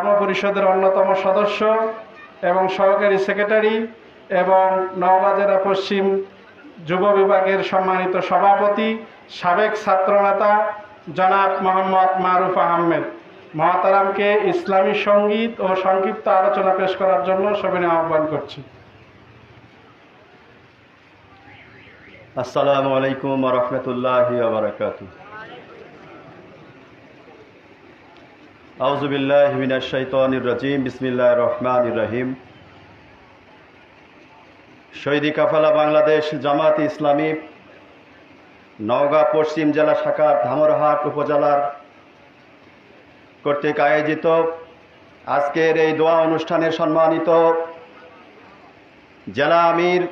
গণপরিষদের অন্যতম সদস্য এবং সহকারী সেক্রেটারি এবং নওগাঁ জেলা পশ্চিম যুব বিভাগের সম্মানিত সভাপতি সাবেক ছাত্রনেতা জনাব মোহাম্মদ মারুফ আহমেদ মহতারামকে ইসলামী সঙ্গীত ও সংক্ষিপ্ত আলোচনা পেশ করার জন্য সবিনয় আহ্বান করছি। আসসালামু আলাইকুম ওয়া রাহমাতুল্লাহি ওয়া বারাকাতুহু। আউযু বিল্লাহি মিনাশ শাইতানির রাজীম। বিসমিল্লাহির রহমানির রহিম। শহীদি কাফেলা বাংলাদেশ জামাত ইসলামী নওগাঁ পশ্চিম জেলা শাখার ধামরহাট উপজেলার কর্তৃক আয়োজিত আজকের এই দোয়া অনুষ্ঠানের সম্মানিত জেলা আমির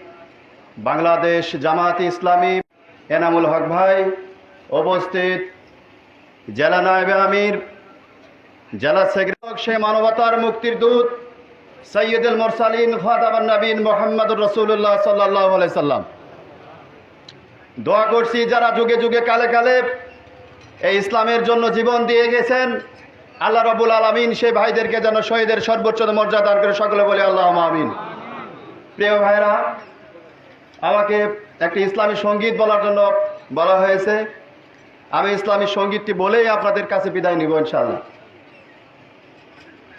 বাংলাদেশ জামাত ইসলামী এনামুল হক ভাই, উপস্থিত জেলা নায়েবে আমির, জেলা সেক্রেটারি, সে মানবতার মুক্তির দূত সৈয়দুল মুরসালিন খাতামুন নবীন মুহাম্মদুর রাসূলুল্লাহ সাল্লাল্লাহু আলাইহি সাল্লাম, দোয়া করছি যারা যুগে যুগে কালে কালে এই ইসলামের জন্য জীবন দিয়ে গেছেন, আল্লাহ রাব্বুল আলামিন সেই ভাইদেরকে যেন শহীদের সর্বোচ্চ মর্যাদা দান করে। সকলে বলি আল্লাহুম্মা আমিন। প্রিয় ভাইরা, আমাকে একটি ইসলামী সঙ্গীত বলার জন্য বলা হয়েছে। আমি ইসলামী সঙ্গীতটি বলেই আপনাদের কাছে বিদায় নিব ইনশাআল্লাহ।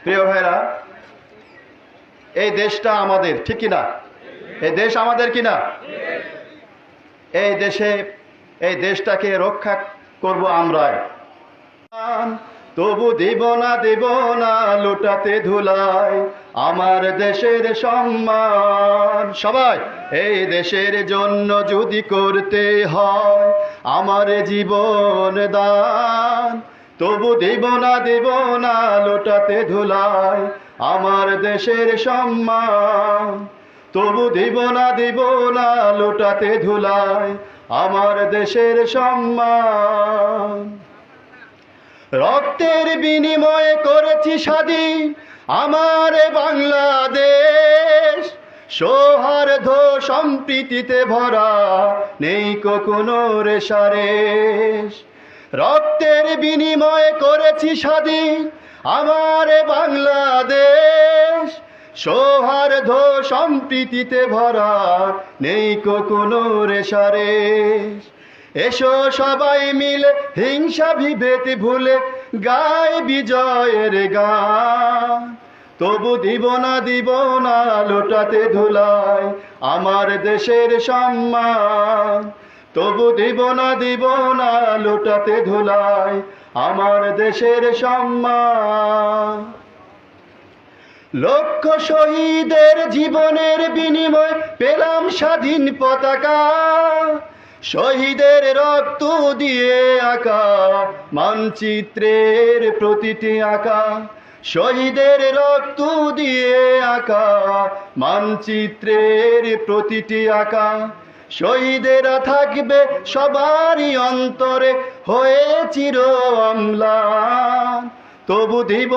প্রিয় ভাইরা, এই দেশটা আমাদের, ঠিক কিনা? এই দেশ আমাদের কিনা? এই দেশটাকে রক্ষা করব আমরাই। তবু দিব না লুটাতে ধুলাই আমার দেশের সম্মান। সবাই, এই দেশের জন্য যদি করতে হয় আমার জীবন দান, তবু দিব না লুটাতে ধুলাই আমার দেশের সম্মান। তবু দিব না লুটাতে ধুলাই আমার দেশের সম্মান। রক্তের বিনিময়ে করেছি স্বাধীন আমার বাংলাদেশ, সৌহার্দ্য সম্প্রীতিতে ভরা নেই কোনো রেশারেশ। রক্তের বিনিময়ে করেছি স্বাধীন আমার বাংলাদেশ, সৌহার্দ্য সম্প্রীতিতে ভরা নেই কোনো রেশারেশ। এসো সবাই মিলে হিংসা বিভেদ ভুলে গায় বিজয়ের গান, তবু দিব না লুটাতে ধুলাই আমার দেশের সম্মান। তবু দিব না লুটাতে ধুলাই আমার দেশের সম্মান। লক্ষ শহীদের জীবনের বিনিময় পেলাম স্বাধীন পতাকা, শহীদের রক্ত দিয়ে আঁকা মানচিত্রের প্রতিটি আঁকা, শহীদের রক্ত দিয়ে আঁকা মানচিত্রের প্রতিটি আঁকা। শহীদেরা থাকবে সবারই অন্তরে হয়ে চির অম্লান, তবু দিব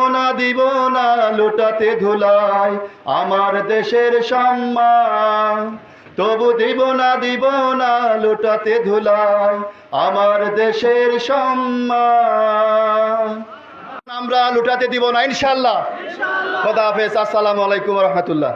না লুটাতে ধুলাই আমার দেশের সম্মান। তবু দিব না লুটাতে ধুলাই আমার দেশের সম্মান। আমরা লুটাতে দিব না ইনশাআল্লাহ। খোদা হাফেজ। আসসালামু আলাইকুম ওয়া রাহমাতুল্লাহ।